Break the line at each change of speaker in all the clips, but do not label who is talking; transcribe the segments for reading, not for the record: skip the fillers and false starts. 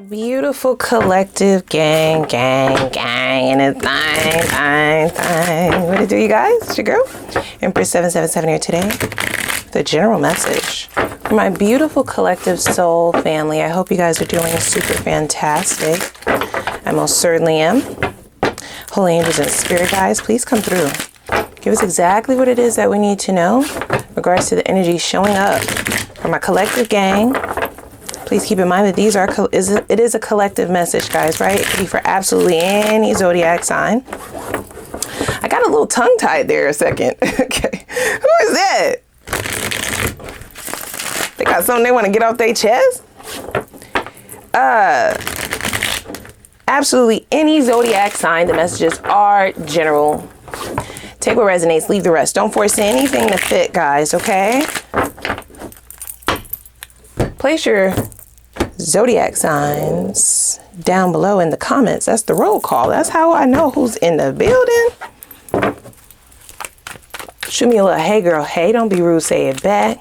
Beautiful collective gang, and it's nine. What it do, you guys? It's your girl, Empress 777 here today. The general message for my beautiful collective soul family. I hope you guys are doing super fantastic. I most certainly am. Holy angels and spirit guides, please come through. Give us exactly what it is that we need to know in regards to the energy showing up for my collective gang. Please keep in mind that it is a collective message, guys, right? It could be for absolutely any zodiac sign. I got a little tongue-tied there a second. Okay. Who is that? They got something they want to get off their chest? Absolutely any zodiac sign, the messages are general. Take what resonates, leave the rest. Don't force anything to fit, guys, okay? Place your zodiac signs down below in the comments. That's the roll call. That's how I know who's in the building. Shoot me a little hey girl, hey, don't be rude, say it back.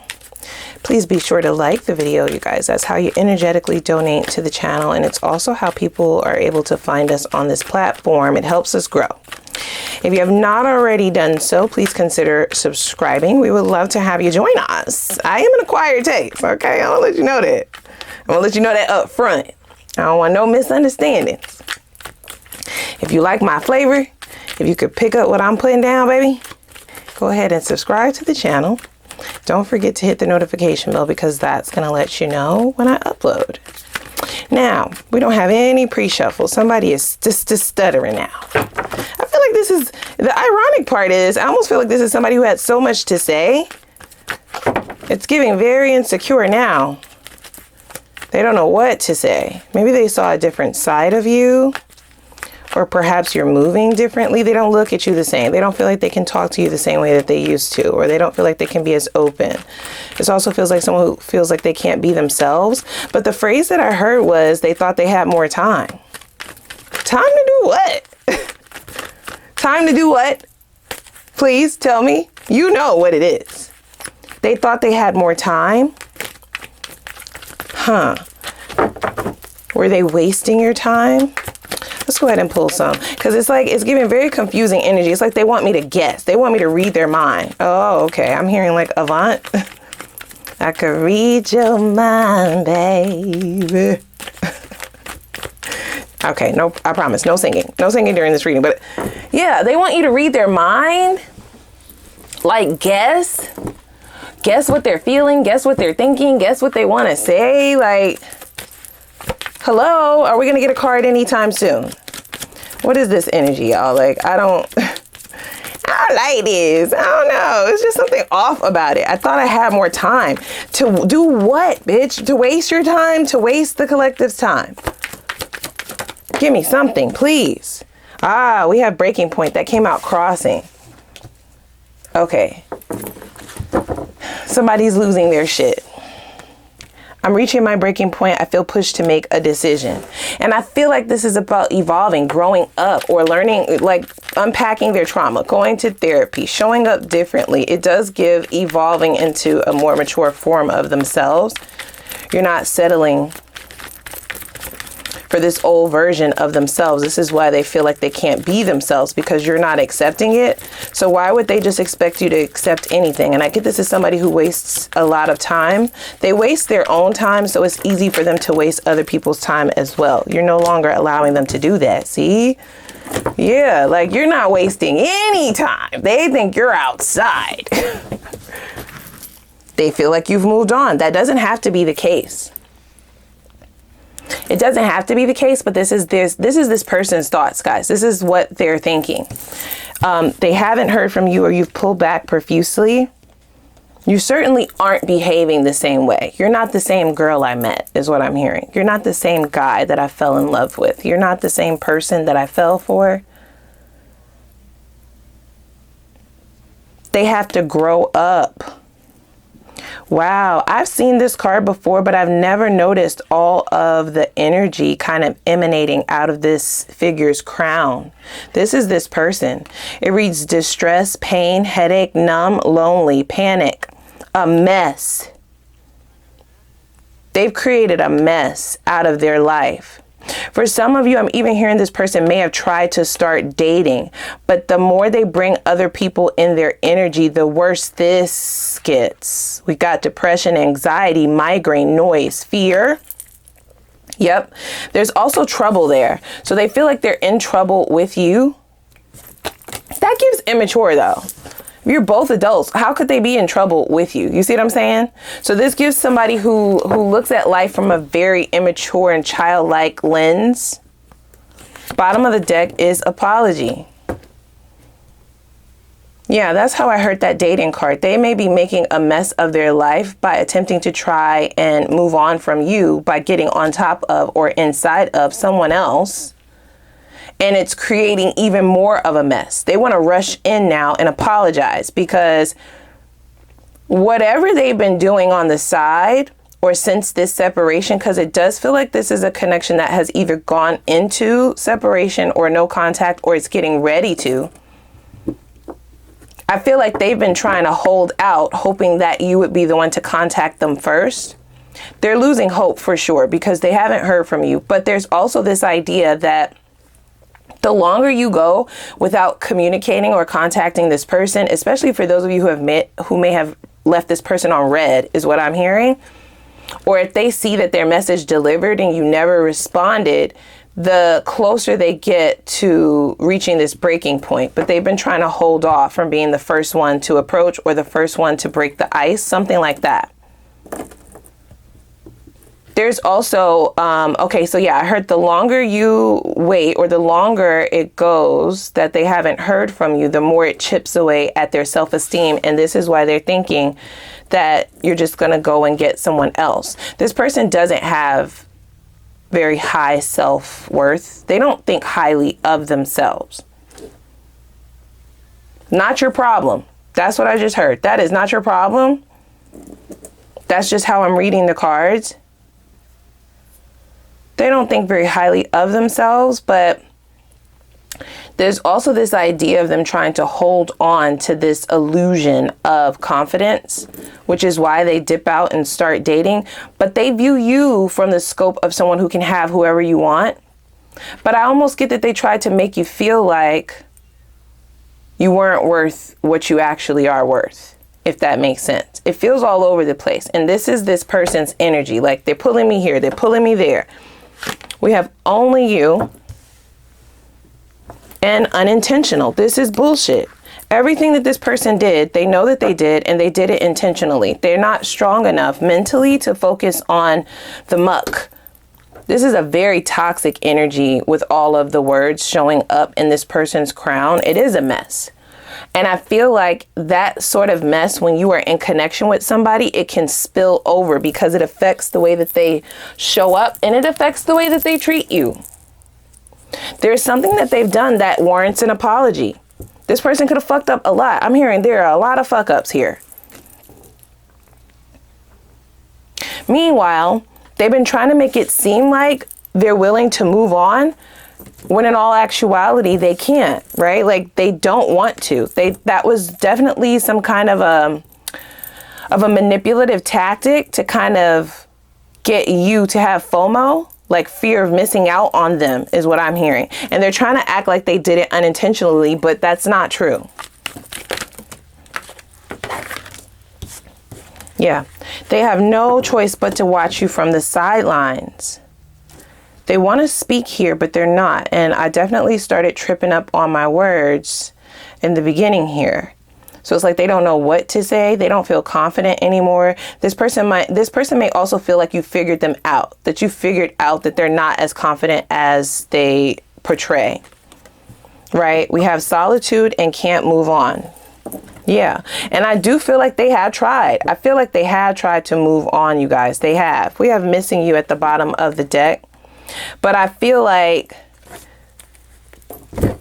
Please be sure to like the video, you guys. That's how you energetically donate to the channel, and it's also how people are able to find us on this platform. It helps us grow. If you have not already done so, please consider subscribing. We would love to have you join us. I am an acquired taste, okay? I'm gonna let you know that. I'm gonna let you know that up front. I don't want no misunderstandings. If you like my flavor, if you could pick up what I'm putting down, baby, go ahead and subscribe to the channel. Don't forget to hit the notification bell because that's gonna let you know when I upload. Now, we don't have any pre-shuffle. Somebody is just stuttering now. I feel like this is, the ironic part is, I almost feel like this is somebody who had so much to say. It's giving very insecure now. They don't know what to say. Maybe they saw a different side of you, or perhaps you're moving differently. They don't look at you the same. They don't feel like they can talk to you the same way that they used to, or they don't feel like they can be as open. This also feels like someone who feels like they can't be themselves. But the phrase that I heard was they thought they had more time. Time to do what? Time to do what? Please tell me. You know what it is. They thought they had more time. Huh. Were they wasting your time? Let's go ahead and pull some, because it's like, it's giving very confusing energy. It's like they want me to guess. They want me to read their mind. Oh, okay. I'm hearing like Avant. I could read your mind, baby. Okay, no, I promise, no singing. No singing during this reading. But yeah, they want you to read their mind. Like guess what they're feeling, guess what they're thinking, guess what they want to say. Like, hello, are we going to get a card anytime soon? What is this energy, y'all? Like, I don't like this. I don't know. It's just something off about it. I thought I had more time. To do what, bitch? To waste your time? To waste the collective's time? Give me something, please. Ah, we have breaking point. That came out crossing. Okay. Somebody's losing their shit. I'm reaching my breaking point. I feel pushed to make a decision. And I feel like this is about evolving, growing up, or learning, like unpacking their trauma, going to therapy, showing up differently. It does give evolving into a more mature form of themselves. You're not settling for this old version of themselves. This is why they feel like they can't be themselves, because you're not accepting it. So why would they just expect you to accept anything? And I get this as somebody who wastes a lot of time. They waste their own time, so it's easy for them to waste other people's time as well. You're no longer allowing them to do that. See? Yeah, like you're not wasting any time. They think you're outside. They feel like you've moved on. That doesn't have to be the case. It doesn't have to be the case, but this is this person's thoughts, guys. This is what they're thinking. They haven't heard from you, or you've pulled back profusely. You certainly aren't behaving the same way. You're not the same girl I met, is what I'm hearing. You're not the same guy that I fell in love with. You're not the same person that I fell for. They have to grow up. Wow, I've seen this card before, but I've never noticed all of the energy kind of emanating out of this figure's crown. This is this person. It reads distress, pain, headache, numb, lonely, panic, a mess. They've created a mess out of their life. For some of you, I'm even hearing this person may have tried to start dating, but the more they bring other people in their energy, the worse this gets. We got depression, anxiety, migraine, noise, fear. Yep. There's also trouble there. So they feel like they're in trouble with you. That gives immature though. You're both adults. How could they be in trouble with you? You see what I'm saying? So this gives somebody who looks at life from a very immature and childlike lens. Bottom of the deck is apology. Yeah, that's how I heard that dating card. They may be making a mess of their life by attempting to try and move on from you by getting on top of or inside of someone else. And it's creating even more of a mess. They want to rush in now and apologize because whatever they've been doing on the side or since this separation, because it does feel like this is a connection that has either gone into separation or no contact, or it's getting ready to. I feel like they've been trying to hold out, hoping that you would be the one to contact them first. They're losing hope for sure because they haven't heard from you. But there's also this idea that the longer you go without communicating or contacting this person, especially for those of you who may have left this person on red, is what I'm hearing. Or if they see that their message delivered and you never responded, the closer they get to reaching this breaking point. But they've been trying to hold off from being the first one to approach or the first one to break the ice, something like that. There's also, okay, so yeah, I heard the longer you wait or the longer it goes that they haven't heard from you, the more it chips away at their self-esteem. And this is why they're thinking that you're just going to go and get someone else. This person doesn't have very high self-worth. They don't think highly of themselves. Not your problem. That's what I just heard. That is not your problem. That's just how I'm reading the cards. They don't think very highly of themselves, but there's also this idea of them trying to hold on to this illusion of confidence, which is why they dip out and start dating. But they view you from the scope of someone who can have whoever you want. But I almost get that they tried to make you feel like you weren't worth what you actually are worth, if that makes sense. It feels all over the place. And this is this person's energy. Like they're pulling me here, they're pulling me there. We have only you and unintentional. This is bullshit. Everything that this person did, they know that they did, and they did it intentionally. They're not strong enough mentally to focus on the muck. This is a very toxic energy with all of the words showing up in this person's crown. It is a mess. And I feel like that sort of mess, when you are in connection with somebody, it can spill over because it affects the way that they show up and it affects the way that they treat you. There's something that they've done that warrants an apology. This person could have fucked up a lot. I'm hearing there are a lot of fuck ups here. Meanwhile, they've been trying to make it seem like they're willing to move on, when in all actuality, they can't, right? Like they don't want to. That was definitely some kind of a manipulative tactic to kind of get you to have FOMO, like fear of missing out on them is what I'm hearing. And they're trying to act like they did it unintentionally, but that's not true. Yeah, they have no choice but to watch you from the sidelines. They want to speak here, but they're not. And I definitely started tripping up on my words in the beginning here. So it's like they don't know what to say. They don't feel confident anymore. This person may also feel like you figured them out, that you figured out that they're not as confident as they portray. Right? We have solitude and can't move on. Yeah. And I do feel like they have tried. I feel like they have tried to move on, you guys. They have. We have missing you at the bottom of the deck. But I feel like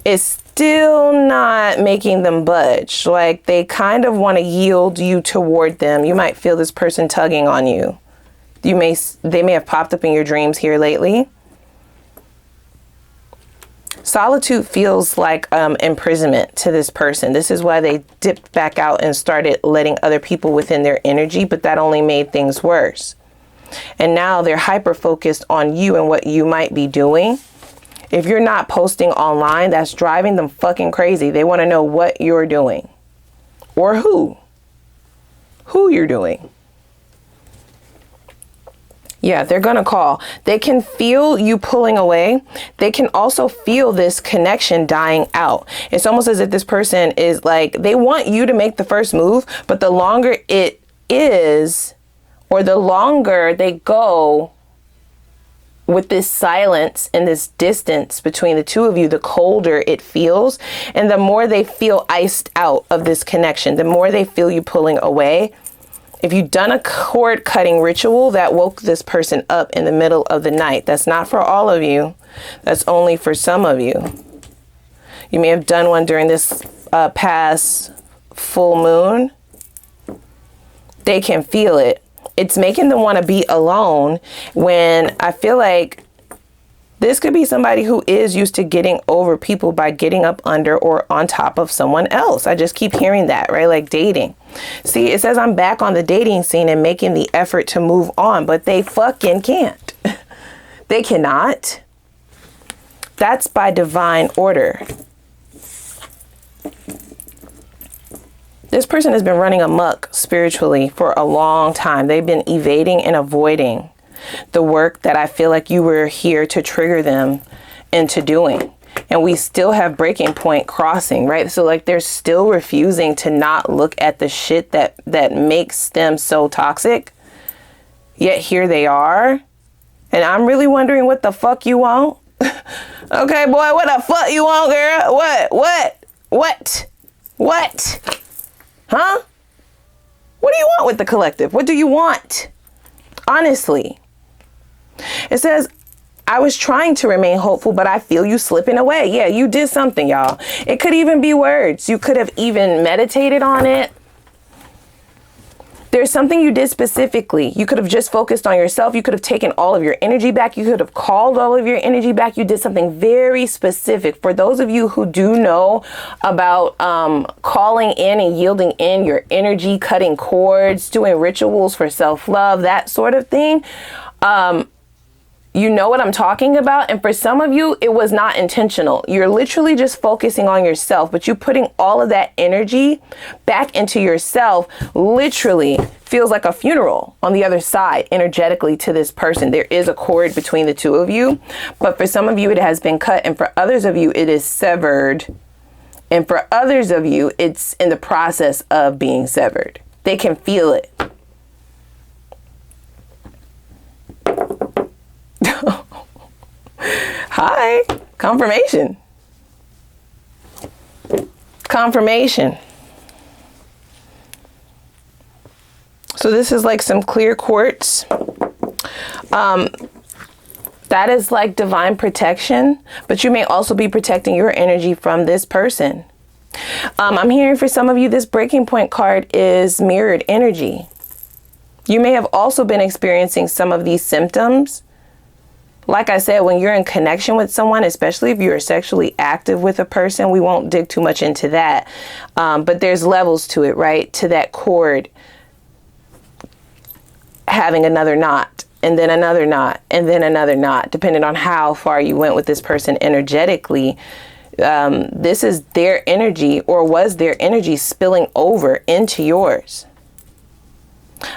it's still not making them budge. Like they kind of want to yield you toward them. You might feel this person tugging on you. They may have popped up in your dreams here lately. Solitude feels like imprisonment to this person. This is why they dipped back out and started letting other people within their energy, but that only made things worse. And now they're hyper focused on you and what you might be doing. If you're not posting online, that's driving them fucking crazy. They want to know what you're doing or who you're doing. Yeah, they're going to call. They can feel you pulling away. They can also feel this connection dying out. It's almost as if this person is like, they want you to make the first move, but the longer it is, or the longer they go with this silence and this distance between the two of you, the colder it feels. And the more they feel iced out of this connection, the more they feel you pulling away. If you've done a cord cutting ritual that woke this person up in the middle of the night, that's not for all of you. That's only for some of you. You may have done one during this past full moon. They can feel it. It's making them want to be alone, when I feel like this could be somebody who is used to getting over people by getting up under or on top of someone else. I just keep hearing that, right? Like dating. See, it says I'm back on the dating scene and making the effort to move on, but they fucking can't. They cannot. That's by divine order. This person has been running amok spiritually for a long time. They've been evading and avoiding the work that I feel like you were here to trigger them into doing. And we still have breaking point crossing, right? So like they're still refusing to not look at the shit that makes them so toxic. Yet here they are. And I'm really wondering what the fuck you want. Okay, boy, what the fuck you want, girl? What? Huh? What do you want with the collective? What do you want? Honestly. It says, I was trying to remain hopeful, but I feel you slipping away. Yeah, you did something, y'all. It could even be words. You could have even meditated on it. There's something you did specifically. You could have just focused on yourself. You could have taken all of your energy back. You could have called all of your energy back. You did something very specific. For those of you who do know about calling in and yielding in your energy, cutting cords, doing rituals for self-love, that sort of thing, you know what I'm talking about. And for some of you, it was not intentional. You're literally just focusing on yourself, but you putting all of that energy back into yourself literally feels like a funeral on the other side energetically to this person. There is a cord between the two of you, but for some of you, it has been cut. And for others of you, it is severed. And for others of you, it's in the process of being severed. They can feel it. Hi, confirmation. So this is like some clear quartz. That is like divine protection, but you may also be protecting your energy from this person. I'm hearing for some of you, this breaking point card is mirrored energy. You may have also been experiencing some of these symptoms. Like I said, when you're in connection with someone, especially if you're sexually active with a person, we won't dig too much into that. But there's levels to it, right? To that cord having another knot, and then another knot, and then another knot, depending on how far you went with this person energetically. This is their energy, or was their energy, spilling over into yours.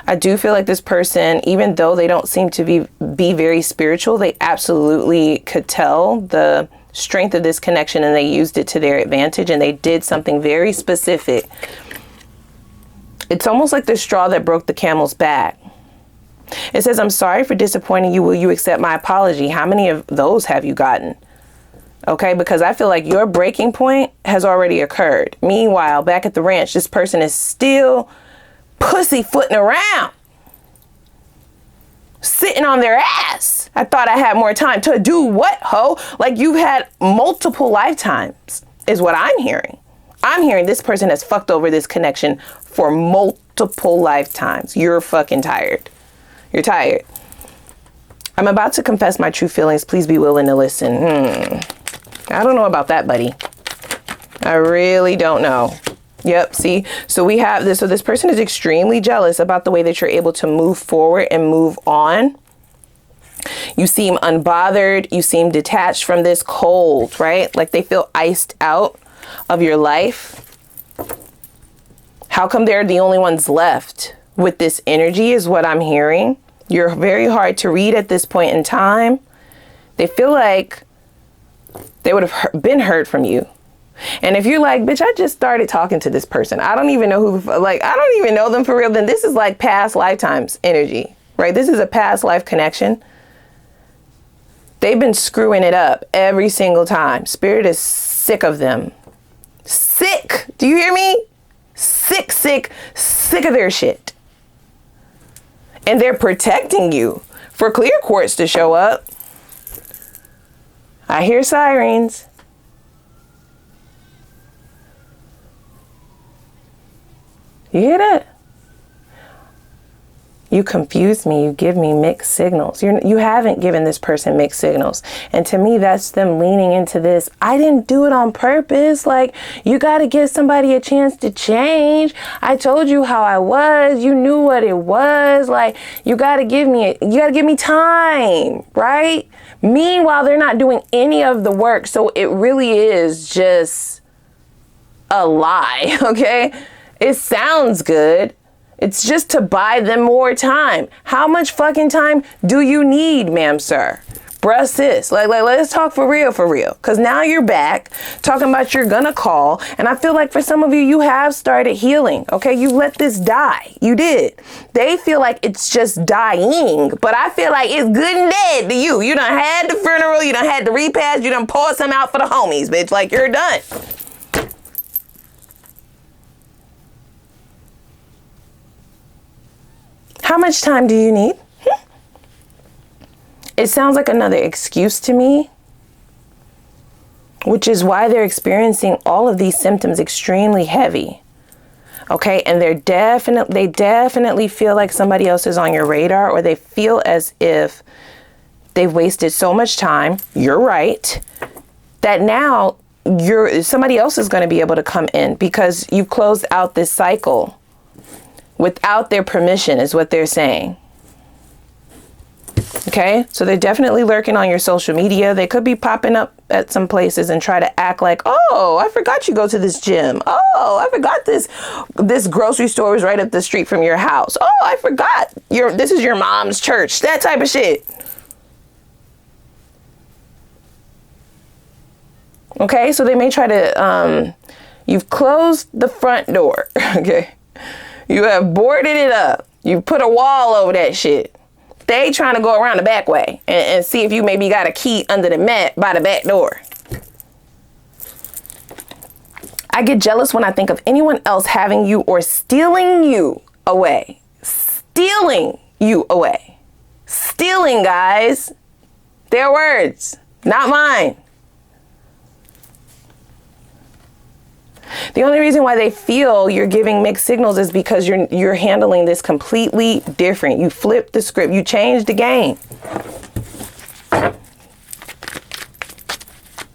I do feel like this person, even though they don't seem to be very spiritual, they absolutely could tell the strength of this connection, and they used it to their advantage, and they did something very specific. It's almost like the straw that broke the camel's back. It says, I'm sorry for disappointing you. Will you accept my apology? How many of those have you gotten? Okay, because I feel like your breaking point has already occurred. Meanwhile, back at the ranch, this person is still pussyfooting around, sitting on their ass. I thought I had more time to do what, ho? Like you've had multiple lifetimes is what I'm hearing. I'm hearing this person has fucked over this connection for multiple lifetimes. You're fucking tired. You're tired. I'm about to confess my true feelings. Please be willing to listen. I don't know about that, buddy. I really don't know. Yep, see? So we have this. So this person is extremely jealous about the way that you're able to move forward and move on. You seem unbothered. You seem detached from this, cold, right? Like they feel iced out of your life. How come they're the only ones left with this energy is what I'm hearing. You're very hard to read at this point in time. They feel like they would have been heard from you. And if you're like, bitch, I just started talking to this person. I don't even know who, like, I don't even know them for real. Then this is like past lifetimes energy, right? This is a past life connection. They've been screwing it up every single time. Spirit is sick of them. Sick. Do you hear me? Sick, sick, sick of their shit. And they're protecting you for clear quartz to show up. I hear sirens. You hear that? You confuse me. You give me mixed signals. You haven't given this person mixed signals. And to me, that's them leaning into this. I didn't do it on purpose. Like, you got to give somebody a chance to change. I told you how I was. You knew what it was. Like, you got to give me time, right? Meanwhile, they're not doing any of the work. So it really is just a lie, okay? It sounds good. It's just to buy them more time. How much fucking time do you need, ma'am, sir? Bruh, sis. Like, let's talk for real. Because now you're back talking about you're gonna call. And I feel like for some of you, you have started healing. Okay, you let this die. You did. They feel like it's just dying. But I feel like it's good and dead to you. You done had the funeral. You done had the repast. You done poured some out for the homies, bitch. Like, you're done. How much time do you need? It sounds like another excuse to me, which is why they're experiencing all of these symptoms extremely heavy. Okay, and they definitely feel like somebody else is on your radar, or they feel as if they've wasted so much time. You're right. That now somebody else is going to be able to come in because you've closed out this cycle. Without their permission is what they're saying. Okay, so they're definitely lurking on your social media. They could be popping up at some places and try to act like, oh, I forgot you go to this gym. Oh, I forgot this grocery store is right up the street from your house. Oh, I forgot this is your mom's church. That type of shit. Okay, so they may try to, you've closed the front door. Okay. You have boarded it up. You put a wall over that shit. They trying to go around the back way and see if you maybe got a key under the mat by the back door. I get jealous when I think of anyone else having you or stealing you away. Stealing you away. Stealing, guys. Their words, not mine. The only reason why they feel you're giving mixed signals is because you're handling this completely different. You flipped the script. You changed the game.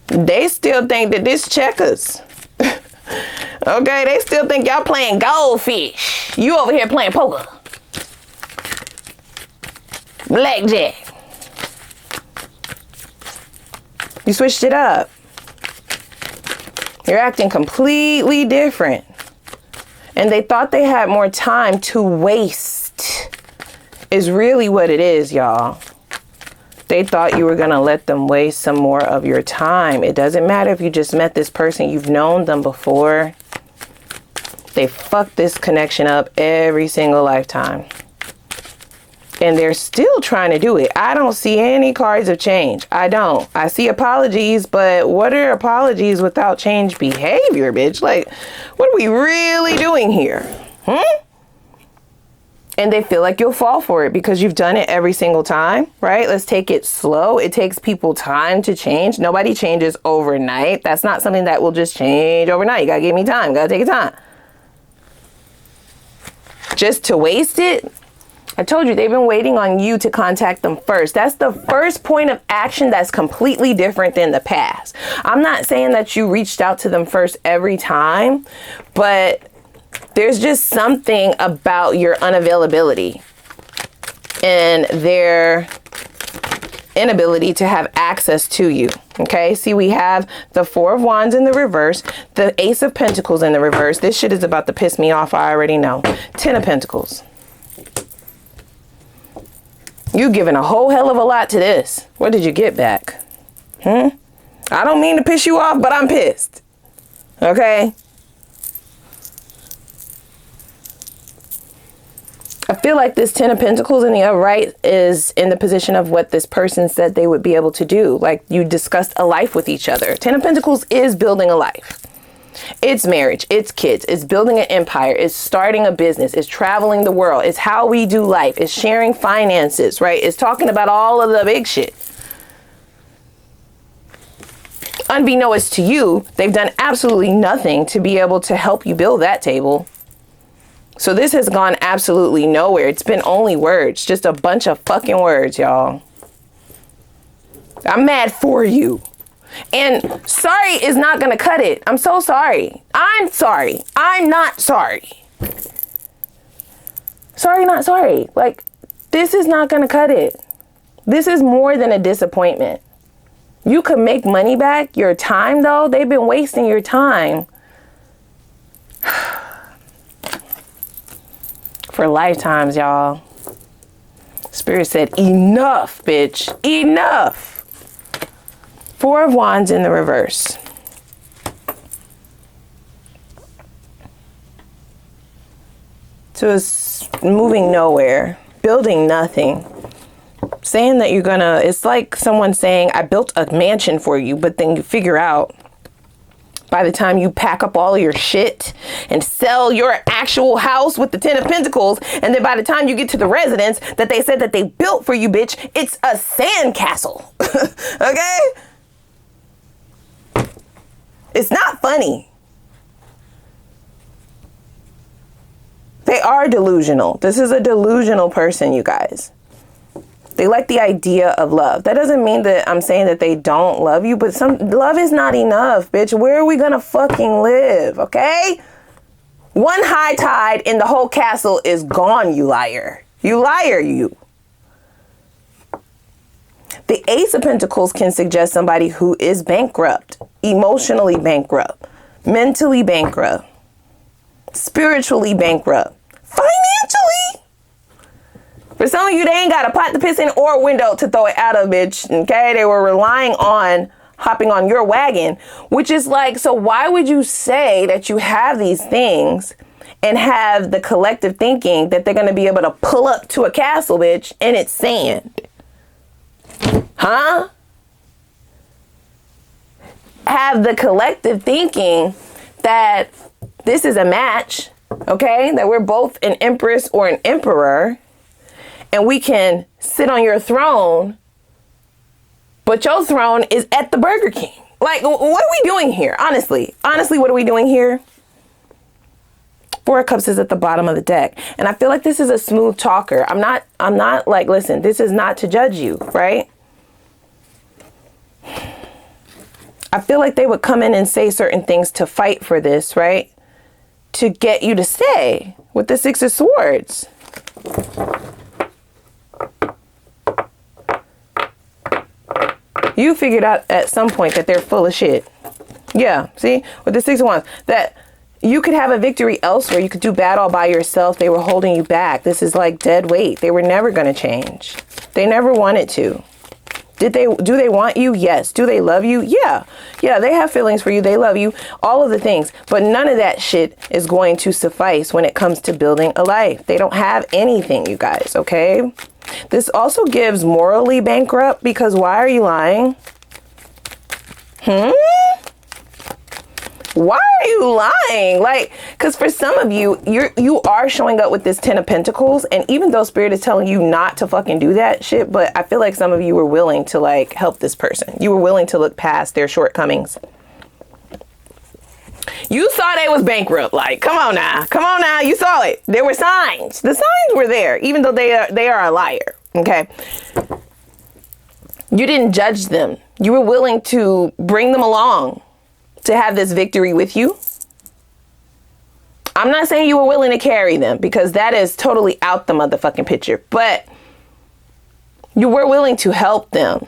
They still think that this checkers. Okay, they still think y'all playing goldfish. You over here playing poker. Blackjack. You switched it up. You're acting completely different. And they thought they had more time to waste is really what it is, y'all. They thought you were going to let them waste some more of your time. It doesn't matter if you just met this person. You've known them before. They fucked this connection up every single lifetime. And they're still trying to do it. I don't see any cards of change. I don't. I see apologies, but what are apologies without change behavior, bitch? Like, what are we really doing here? And they feel like you'll fall for it because you've done it every single time, right? Let's take it slow. It takes people time to change. Nobody changes overnight. That's not something that will just change overnight. You gotta give me time. Gotta take your time. Just to waste it? I told you, they've been waiting on you to contact them first. That's the first point of action that's completely different than the past. I'm not saying that you reached out to them first every time, but there's just something about your unavailability and their inability to have access to you. Okay, see, we have the Four of Wands in the reverse, the Ace of Pentacles in the reverse. This shit is about to piss me off, I already know. 10 of Pentacles. You giving a whole hell of a lot to this. What did you get back? I don't mean to piss you off, but I'm pissed. Okay? I feel like this 10 of Pentacles in the upright is in the position of what this person said they would be able to do. Like, you discussed a life with each other. 10 of Pentacles is building a life. It's marriage, it's kids, it's building an empire, it's starting a business, it's traveling the world, it's how we do life, it's sharing finances, right? It's talking about all of the big shit. Unbeknownst to you, they've done absolutely nothing to be able to help you build that table. So this has gone absolutely nowhere. It's been only words, just a bunch of fucking words, y'all. I'm mad for you. And sorry is not going to cut it. I'm so sorry. I'm sorry. I'm not sorry. Sorry, not sorry. Like, this is not going to cut it. This is more than a disappointment. You could make money back. Your time, though, they've been wasting your time for lifetimes, y'all. Spirit said, enough, bitch. Enough. Four of Wands in the reverse. So it's moving nowhere, building nothing, saying that you're gonna, it's like someone saying, I built a mansion for you, but then you figure out by the time you pack up all of your shit and sell your actual house with the 10 of Pentacles, and then by the time you get to the residence that they said that they built for you, bitch, it's a sandcastle. Okay? It's not funny. They are delusional. This is a delusional person, you guys. They like the idea of love. That doesn't mean that I'm saying that they don't love you, but some love is not enough, bitch. Where are we gonna fucking live, okay? One high tide and the whole castle is gone, you liar. You liar, you. The Ace of Pentacles can suggest somebody who is bankrupt, emotionally bankrupt, mentally bankrupt, spiritually bankrupt, financially. For some of you, they ain't got a pot to piss in or a window to throw it out of, bitch. Okay, they were relying on hopping on your wagon, which is like, so why would you say that you have these things and have the collective thinking that they're going to be able to pull up to a castle, bitch, and it's sand? Huh? Have the collective thinking that this is a match, okay? That we're both an empress or an emperor, and we can sit on your throne, but your throne is at the Burger King. Like, what are we doing here? Honestly, what are we doing here? Four of Cups is at the bottom of the deck. And I feel like this is a smooth talker. I'm not like, listen, this is not to judge you, right? I feel like they would come in and say certain things to fight for this, right? To get you to stay with the Six of Swords. You figured out at some point that they're full of shit. Yeah, see? With the Six of Wands. That you could have a victory elsewhere. You could do bad all by yourself. They were holding you back. This is like dead weight. They were never going to change. They never wanted to. Do they want you? Yes. Do they love you? Yeah. Yeah, they have feelings for you. They love you. All of the things. But none of that shit is going to suffice when it comes to building a life. They don't have anything, you guys, okay? This also gives morally bankrupt, because why are you lying? Why are you lying? Like, because for some of you, you are showing up with this 10 of Pentacles, and even though Spirit is telling you not to fucking do that shit, but I feel like some of you were willing to like help this person. You were willing to look past their shortcomings. You saw they was bankrupt. Like, come on now. Come on now. You saw it. There were signs. The signs were there, even though they are a liar. Okay. You didn't judge them. You were willing to bring them along to have this victory with you. I'm not saying you were willing to carry them, because that is totally out the motherfucking picture, but you were willing to help them.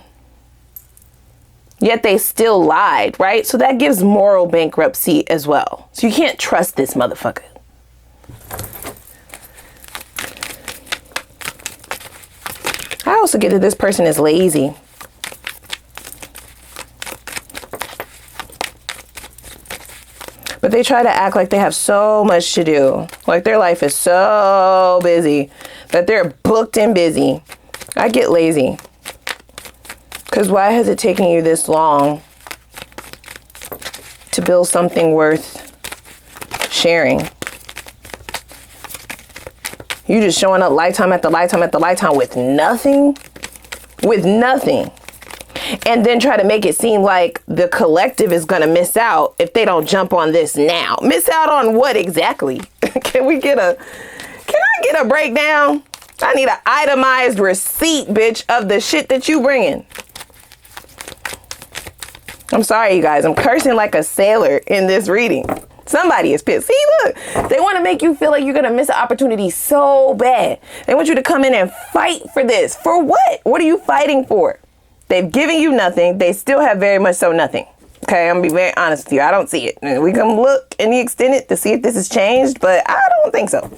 Yet they still lied, right? So that gives moral bankruptcy as well. So you can't trust this motherfucker. I also get that this person is lazy. But they try to act like they have so much to do. Like their life is so busy that they're booked and busy. I get lazy. Because why has it taken you this long to build something worth sharing? You just showing up lifetime after lifetime after lifetime with nothing? With nothing. And then try to make it seem like the collective is going to miss out if they don't jump on this now. Miss out on what exactly? Can I get a breakdown? I need an itemized receipt, bitch, of the shit that you bringing. I'm sorry, you guys. I'm cursing like a sailor in this reading. Somebody is pissed. See, look, they want to make you feel like you're going to miss an opportunity so bad. They want you to come in and fight for this. For what? What are you fighting for? They've given you nothing. They still have very much so nothing. Okay, I'm going to be very honest with you. I don't see it. We can look in the extended to see if this has changed, but I don't think so.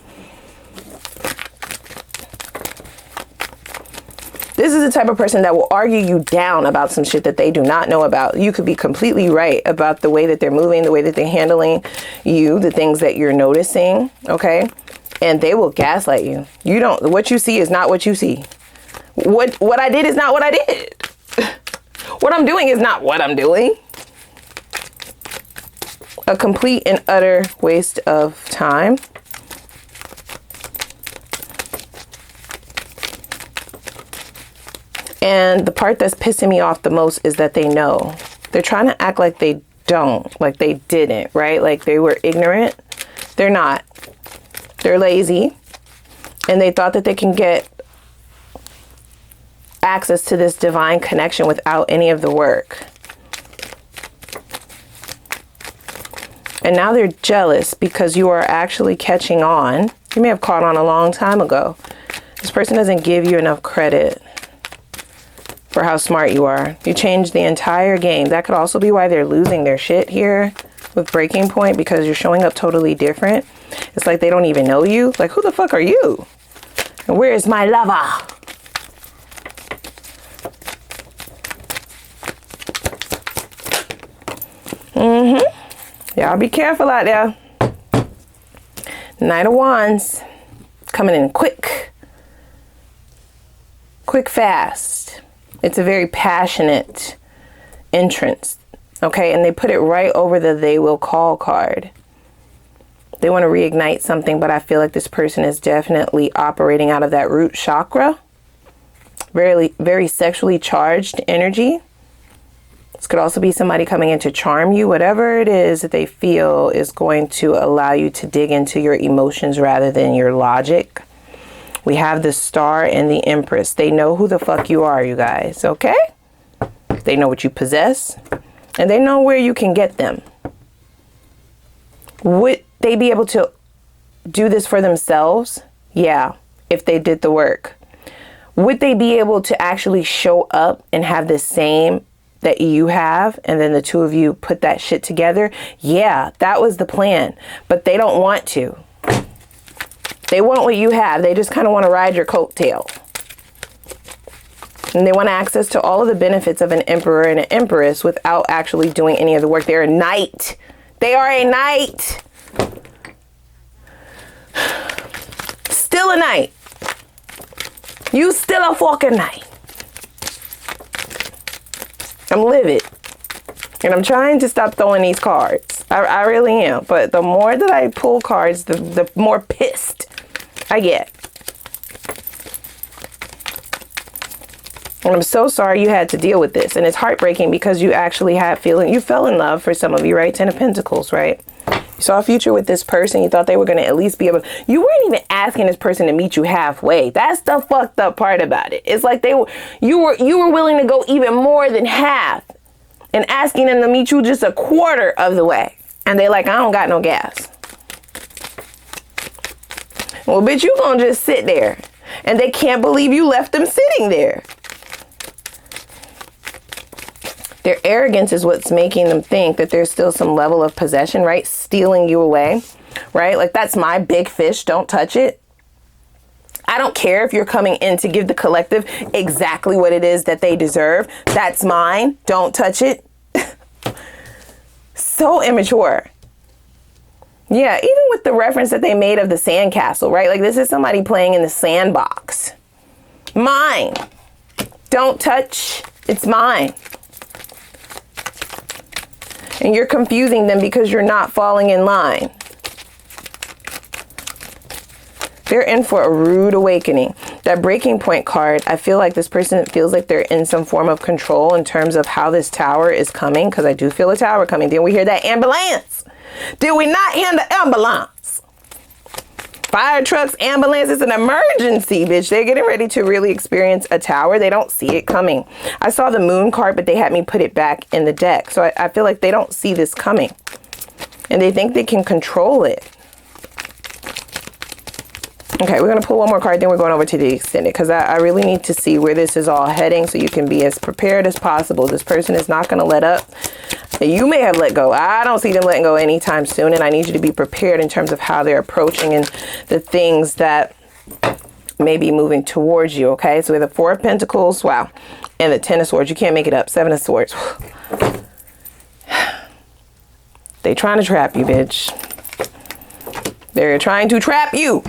This is the type of person that will argue you down about some shit that they do not know about. You could be completely right about the way that they're moving, the way that they're handling you, the things that you're noticing, okay? And they will gaslight you. What you see is not what you see. What I did is not what I did. What I'm doing is not what I'm doing. A complete and utter waste of time. And the part that's pissing me off the most is that they know. They're trying to act like they don't, like they didn't, right? Like they were ignorant. They're not. They're lazy. And they thought that they can get access to this divine connection without any of the work. And now they're jealous because you are actually catching on. You may have caught on a long time ago. This person doesn't give you enough credit for how smart you are. You changed the entire game. That could also be why they're losing their shit here with Breaking Point, because you're showing up totally different. It's like they don't even know you. Like, who the fuck are you? And where is my lover? Y'all be careful out there. Knight of Wands coming in quick, fast. It's a very passionate entrance, okay? And they put it right over the they will call card. They want to reignite something, but I feel like this person is definitely operating out of that root chakra. Very, very sexually charged energy. This could also be somebody coming in to charm you, whatever it is that they feel is going to allow you to dig into your emotions rather than your logic. We have the Star and the Empress. They know who the fuck you are, you guys, okay? They know what you possess, and they know where you can get them. Would they be able to do this for themselves? Yeah, if they did the work. Would they be able to actually show up and have the same that you have, and then the two of you put that shit together? Yeah, that was the plan, but they don't want to. They want what you have. They just kind of want to ride your coattail. And they want access to all of the benefits of an emperor and an empress without actually doing any of the work. They're a knight. They are a knight. Still a knight. You still a fucking knight. I'm livid. And I'm trying to stop throwing these cards. I really am. But the more that I pull cards, the more pissed I get. And I'm so sorry you had to deal with this. And it's heartbreaking because you actually had feeling, you fell in love for some of you, right? 10 of Pentacles, right? You saw a future with this person. You thought they were going to at least be able, you weren't even asking this person to meet you halfway. That's the fucked up part about it. It's like you were willing to go even more than half and asking them to meet you just a quarter of the way. And they like, I don't got no gas. Well, bitch, you gonna just sit there. And they can't believe you left them sitting there. Their arrogance is what's making them think that there's still some level of possession, right? Stealing you away, right? Like, that's my big fish. Don't touch it. I don't care if you're coming in to give the collective exactly what it is that they deserve. That's mine. Don't touch it. So immature. Yeah, even with the reference that they made of the sandcastle, right? Like, this is somebody playing in the sandbox. Mine. Don't touch. It's mine. And you're confusing them because you're not falling in line. They're in for a rude awakening. That breaking point card, I feel like this person feels like they're in some form of control in terms of how this tower is coming, because I do feel a tower coming. Then we hear that ambulance. Did we not hear the ambulance? Fire trucks, ambulance, it's an emergency, bitch. They're getting ready to really experience a tower. They don't see it coming. I saw the moon card, but they had me put it back in the deck. So I feel like they don't see this coming. And they think they can control it. Okay, we're going to pull one more card, then we're going over to the extended, because I really need to see where this is all heading so you can be as prepared as possible. This person is not going to let up. You may have let go. I don't see them letting go anytime soon, and I need you to be prepared in terms of how they're approaching and the things that may be moving towards you, okay? So we have the 4 of Pentacles, wow, and the 10 of Swords. You can't make it up. 7 of Swords. They trying to trap you, bitch. They're trying to trap you.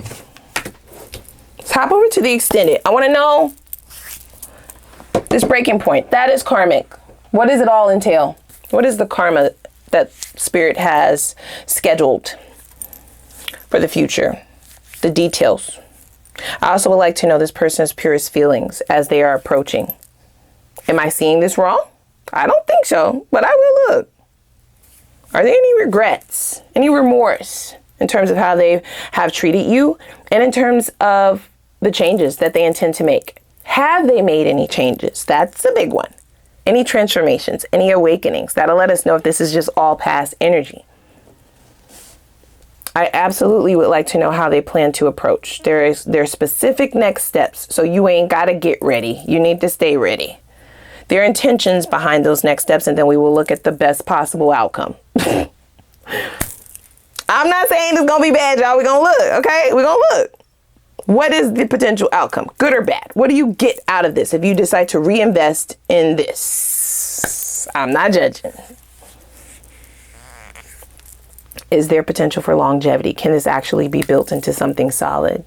Let's hop over to the extended. I want to know this breaking point. That is karmic. What does it all entail? What is the karma that Spirit has scheduled for the future? The details. I also would like to know this person's purest feelings as they are approaching. Am I seeing this wrong? I don't think so, but I will look. Are there any regrets, any remorse in terms of how they have treated you and in terms of the changes that they intend to make? Have they made any changes? That's a big one. Any transformations, any awakenings, that'll let us know if this is just all past energy. I absolutely would like to know how they plan to approach. There are specific next steps, so you ain't got to get ready. You need to stay ready. Their intentions behind those next steps, and then we will look at the best possible outcome. I'm not saying it's going to be bad, y'all. We're going to look, okay? We're going to look. What is the potential outcome? Good or bad? What do you get out of this if you decide to reinvest in this? I'm not judging. Is there potential for longevity? Can this actually be built into something solid?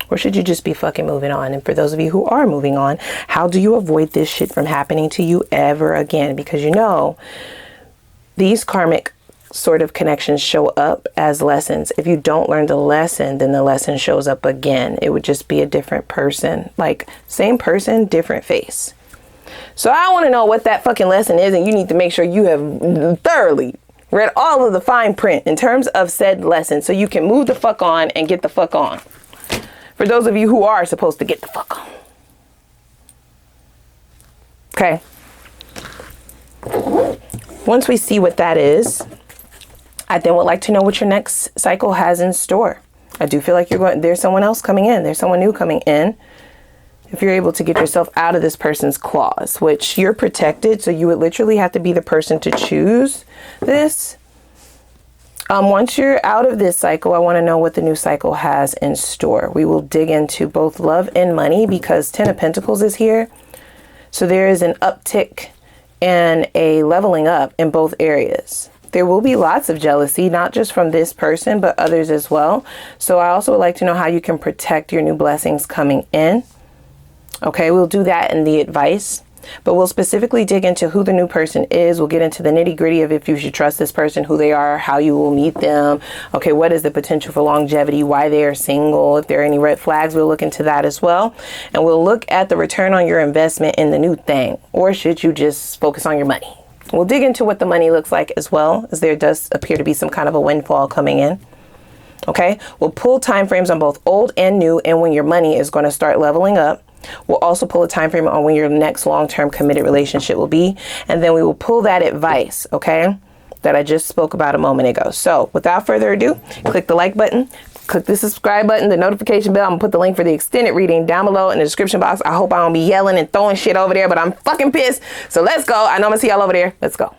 Or should you just be fucking moving on? And for those of you who are moving on, how do you avoid this shit from happening to you ever again? Because you know, these karmic sort of connections show up as lessons. If you don't learn the lesson, then the lesson shows up again. It would just be a different person. Like, same person, different face. So I want to know what that fucking lesson is, and you need to make sure you have thoroughly read all of the fine print in terms of said lesson so you can move the fuck on and get the fuck on. For those of you who are supposed to get the fuck on. Okay. Once we see what that is, I then would like to know what your next cycle has in store. I do feel like there's someone else coming in. There's someone new coming in. If you're able to get yourself out of this person's claws, which you're protected, so you would literally have to be the person to choose this. Once you're out of this cycle, I want to know what the new cycle has in store. We will dig into both love and money because 10 of Pentacles is here. So there is an uptick and a leveling up in both areas. There will be lots of jealousy, not just from this person, but others as well. So I also would like to know how you can protect your new blessings coming in. Okay, we'll do that in the advice. But we'll specifically dig into who the new person is. We'll get into the nitty gritty of if you should trust this person, who they are, how you will meet them. Okay, what is the potential for longevity, why they are single, if there are any red flags, we'll look into that as well. And we'll look at the return on your investment in the new thing, or should you just focus on your money? We'll dig into what the money looks like as well, as there does appear to be some kind of a windfall coming in. Okay, we'll pull time frames on both old and new and when your money is going to start leveling up. We'll also pull a time frame on when your next long-term committed relationship will be. And then we will pull that advice, okay, that I just spoke about a moment ago. So without further ado, click the like button, click the subscribe button, the notification bell. I'm gonna put the link for the extended reading down below in the description box. I hope I don't be yelling and throwing shit over there, but I'm fucking pissed. So let's go. I know I'm gonna see y'all over there. Let's go.